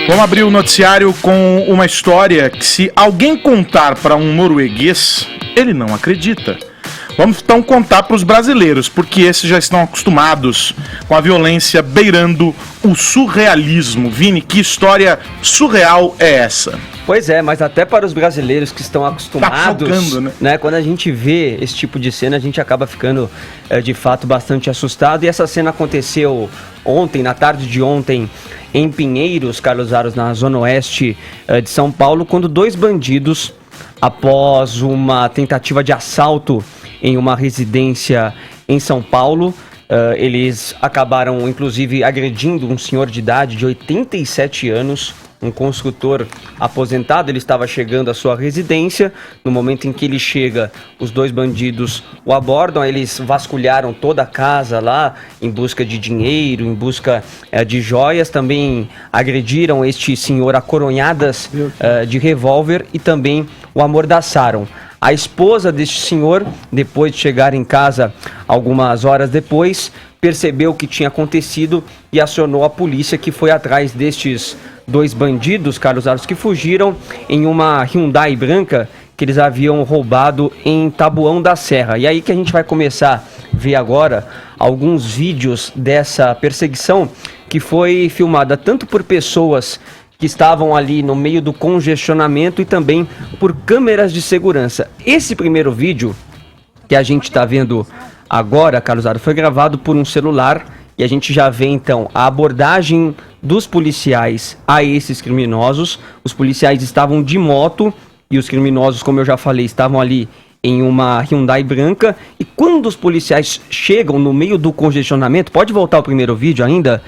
Vamos abrir o noticiário com uma história que, se alguém contar para um norueguês, ele não acredita. Vamos então contar para os brasileiros, porque esses já estão acostumados com a violência beirando o surrealismo. Vini, que história surreal é essa? Pois é, mas até para os brasileiros que estão acostumados, tá chocando, né? Quando a gente vê esse tipo de cena, a gente acaba ficando de fato bastante assustado. E essa cena aconteceu ontem, na tarde de ontem, em Pinheiros, Carlos Aros, na zona oeste de São Paulo, quando dois bandidos, após uma tentativa de assalto em uma residência em São Paulo, eles acabaram inclusive agredindo um senhor de idade de 87 anos, um construtor aposentado. Ele estava chegando à sua residência. No momento em que ele chega, os dois bandidos o abordam. Eles vasculharam toda a casa lá em busca de dinheiro, em busca de joias. Também agrediram este senhor a coronhadas de revólver e também o amordaçaram. A esposa deste senhor, depois de chegar em casa algumas horas depois, percebeu o que tinha acontecido e acionou a polícia, que foi atrás destes dois bandidos, Carlos Aros, que fugiram em uma Hyundai branca que eles haviam roubado em Taboão da Serra. E aí que a gente vai começar a ver agora alguns vídeos dessa perseguição, que foi filmada tanto por pessoas que estavam ali no meio do congestionamento e também por câmeras de segurança. Esse primeiro vídeo que a gente está vendo agora, Carlos Aros, foi gravado por um celular e a gente já vê então a abordagem dos policiais a esses criminosos. Os policiais estavam de moto e os criminosos, como eu já falei, estavam ali em uma Hyundai branca. E quando os policiais chegam no meio do congestionamento, pode voltar o primeiro vídeo ainda,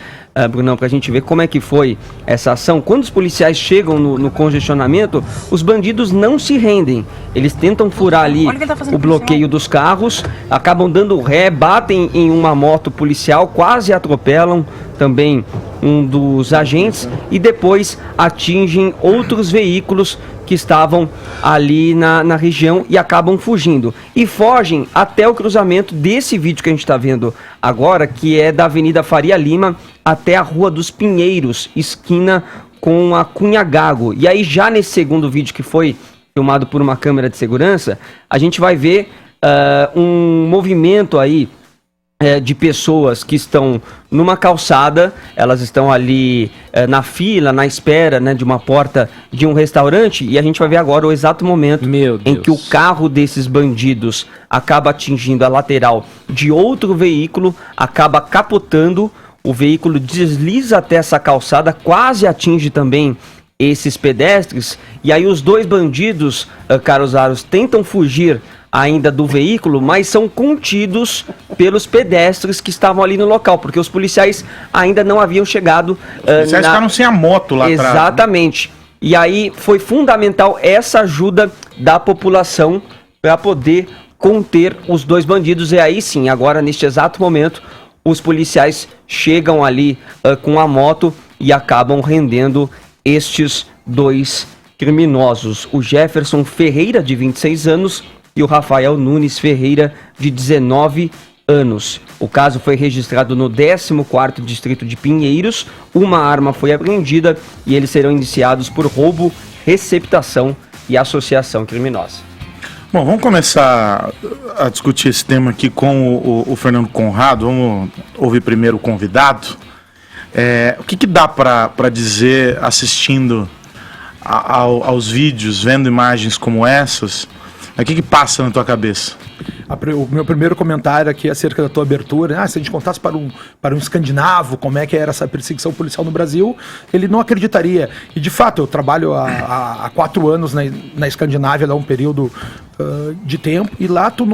Brunão, para a gente ver como é que foi essa ação. Quando os policiais chegam no congestionamento, os bandidos não se rendem. Eles tentam furar ali o bloqueio dos carros, acabam dando ré, batem em uma moto policial, quase atropelam também um dos agentes e depois atingem outros veículos que estavam ali na região e acabam fugindo. E fogem até o cruzamento desse vídeo que a gente está vendo agora, que é da Avenida Faria Lima até a Rua dos Pinheiros, esquina com a Cunha Gago. E aí já nesse segundo vídeo, que foi filmado por uma câmera de segurança, a gente vai ver um movimento aí de pessoas que estão numa calçada. Elas estão ali na fila, na espera, né, de uma porta de um restaurante, e a gente vai ver agora o exato momento em que o carro desses bandidos acaba atingindo a lateral de outro veículo, acaba capotando, o veículo desliza até essa calçada, quase atinge também esses pedestres, e aí os dois bandidos, Carlos Aros, tentam fugir ainda do veículo, mas são contidos pelos pedestres que estavam ali no local, porque os policiais ainda não haviam chegado. Os policiais ficaram sem a moto lá atrás. Exatamente. E aí foi fundamental essa ajuda da população para poder conter os dois bandidos. E aí sim, agora neste exato momento, os policiais chegam ali com a moto e acabam rendendo estes dois criminosos. O Jefferson Ferreira, de 26 anos, e o Rafael Nunes Ferreira, de 19 anos. O caso foi registrado no 14º Distrito de Pinheiros. Uma arma foi apreendida e eles serão indiciados por roubo, receptação e associação criminosa. Bom, vamos começar a discutir esse tema aqui com o Fernando Conrado. Vamos ouvir primeiro o convidado. O que dá para dizer assistindo aos vídeos, vendo imagens como essas? O que passa na tua cabeça? O meu primeiro comentário aqui acerca da tua abertura, se a gente contasse para um escandinavo como é que era essa perseguição policial no Brasil, ele não acreditaria. E de fato, eu trabalho há 4 anos na Escandinávia, lá um período de tempo, e lá tu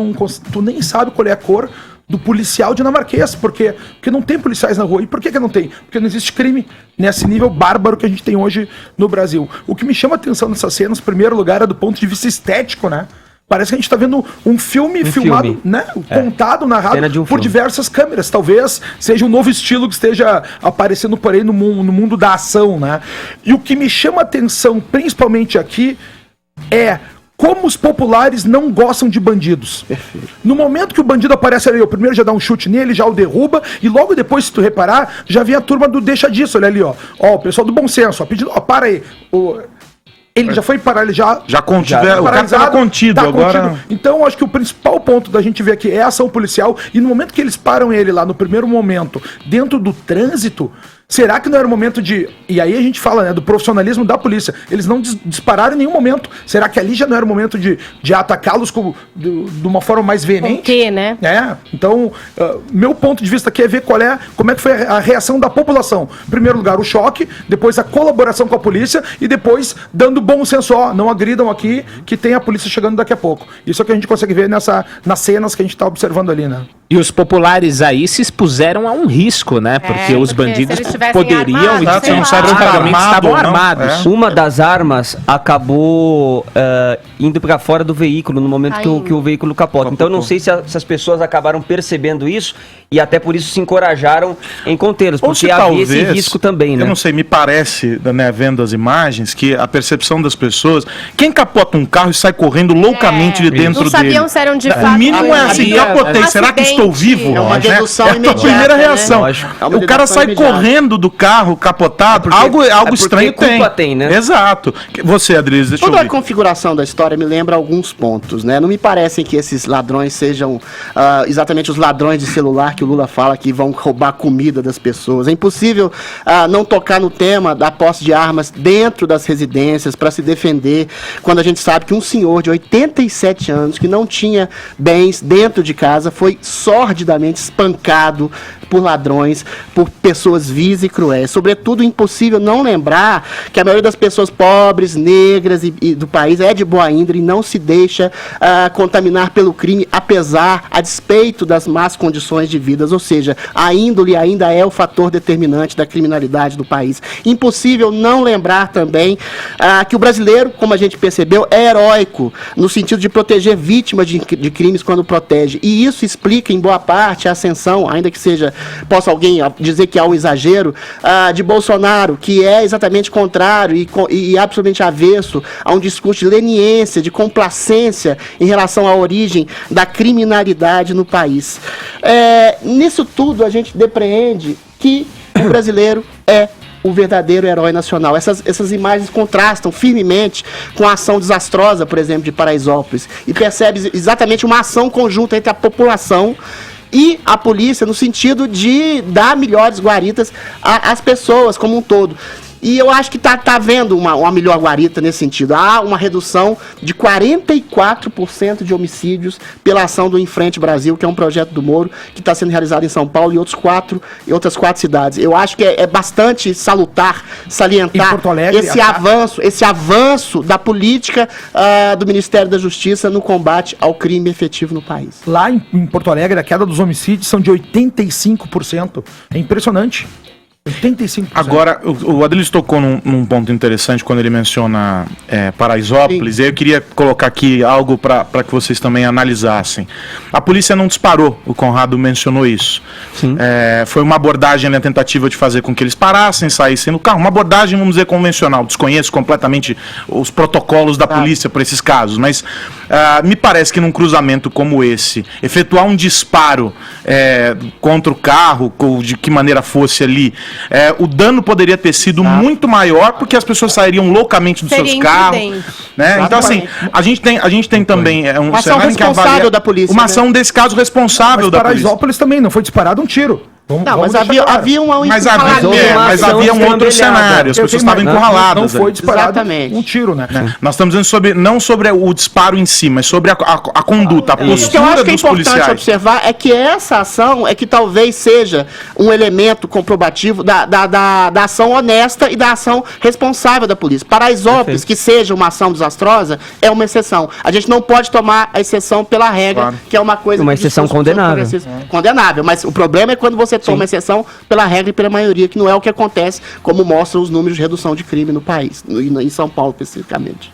nem sabe qual é a cor do policial dinamarquês, porque não tem policiais na rua. E por que não tem? Porque não existe crime nesse nível bárbaro que a gente tem hoje no Brasil. O que me chama a atenção nessas cenas, em primeiro lugar, é do ponto de vista estético, né? Parece que a gente está vendo um filme filmado, né? Contado, narrado por diversas câmeras. Talvez seja um novo estilo que esteja aparecendo por aí no mundo da ação, né? E o que me chama a atenção, principalmente aqui, é como os populares não gostam de bandidos. Perfeito. No momento que o bandido aparece ali, o primeiro já dá um chute nele, já o derruba, e logo depois, se tu reparar, já vem a turma do deixa disso, olha ali, ó. Ó, o pessoal do bom senso, ó, pedindo, ó, para aí. Ele já foi parar, ele já o cara estava contido, tá agora... contido. Então, acho que o principal ponto da gente ver aqui é a ação policial, e no momento que eles param ele lá, no primeiro momento, dentro do trânsito, será que não era o momento de... E aí a gente fala, né, do profissionalismo da polícia. Eles não dispararam em nenhum momento. Será que ali já não era o momento de atacá-los de uma forma mais veemente? Com quê, né? Então, meu ponto de vista aqui é ver como é que foi a reação da população. Em primeiro lugar, o choque, depois a colaboração com a polícia e depois dando bom senso, ó, não agridam aqui, que tem a polícia chegando daqui a pouco. Isso é o que a gente consegue ver nas cenas que a gente tá observando ali, né? E os populares aí se expuseram a um risco, né? Porque os bandidos poderiam armados, e provavelmente estavam armados. Uma das armas acabou indo para fora do veículo no momento que o veículo capota. Então eu não sei se as pessoas acabaram percebendo isso e até por isso se encorajaram em contê-los, porque havia esse risco também, né? Eu não sei, me parece, né, vendo as imagens, que a percepção das pessoas... Quem capota um carro e sai correndo loucamente de dentro dele? Não sabiam se eram de fato... O mínimo é assim, capotei, será que estou vivo? É uma dedução imediata, a primeira reação. Né? O cara sai correndo do carro, capotado, algo estranho tem, né? Exato. Você, Adriles, deixa eu Toda ver. a configuração da história me lembra alguns pontos, né? Não me parecem que esses ladrões sejam exatamente os ladrões de celular que o Lula fala que vão roubar comida das pessoas. É impossível não tocar no tema da posse de armas dentro das residências para se defender, quando a gente sabe que um senhor de 87 anos que não tinha bens dentro de casa foi sordidamente espancado por ladrões, por pessoas vis e cruéis. Sobretudo, impossível não lembrar que a maioria das pessoas pobres, negras e do país é de boa índole e não se deixa contaminar pelo crime, a despeito das más condições de vida. Ou seja, a índole ainda é o fator determinante da criminalidade do país. Impossível não lembrar também que o brasileiro, como a gente percebeu, é heróico no sentido de proteger vítimas de crimes quando protege. E isso explica, em boa parte, a ascensão, ainda que possa alguém dizer que há um exagero, de Bolsonaro, que é exatamente contrário e absolutamente avesso a um discurso de leniência, de complacência em relação à origem da criminalidade no país. Nisso tudo, a gente depreende que o brasileiro é o verdadeiro herói nacional. Essas imagens contrastam firmemente com a ação desastrosa, por exemplo, de Paraisópolis, e percebe exatamente uma ação conjunta entre a população e a polícia, no sentido de dar melhores guaritas às pessoas como um todo. E eu acho que está havendo uma melhor guarita nesse sentido. Há uma redução de 44% de homicídios pela ação do Em Frente Brasil, que é um projeto do Moro, que está sendo realizado em São Paulo e outras quatro cidades. Eu acho que é bastante salutar, salientar esse avanço da política do Ministério da Justiça no combate ao crime efetivo no país. Lá em Porto Alegre, a queda dos homicídios são de 85%. É impressionante. 85%. Agora, o Adriles tocou num ponto interessante quando ele menciona Paraisópolis. E eu queria colocar aqui algo para que vocês também analisassem. A polícia não disparou, o Conrado mencionou isso. Foi uma abordagem na tentativa de fazer com que eles parassem, saíssem no carro. Uma abordagem, vamos dizer, convencional. Desconheço completamente os protocolos da polícia para esses casos, mas me parece que num cruzamento como esse, efetuar um disparo contra o carro, ou de que maneira fosse ali, o dano poderia ter sido muito maior, porque as pessoas sairiam loucamente dos seus carros, né? Então, assim, a gente tem também uma ação responsável da polícia, uma ação desse caso responsável da polícia. Paraisópolis também não foi disparado um tiro. Mas havia um outro cenário, as pessoas estavam encurraladas. Não foi disparado um tiro, né? Nós estamos dizendo não sobre o disparo em si, mas sobre a conduta, a postura dos policiais. O que eu acho que é importante observar é que essa ação é que talvez seja um elemento comprovativo da ação honesta e da ação responsável da polícia. Paraisópolis, que seja uma ação desastrosa, é uma exceção. A gente não pode tomar a exceção pela regra, que é uma coisa... Uma exceção condenável. Condenável, mas o problema é quando você toma exceção pela regra e pela maioria, que não é o que acontece, como mostram os números de redução de crime no país, em São Paulo especificamente.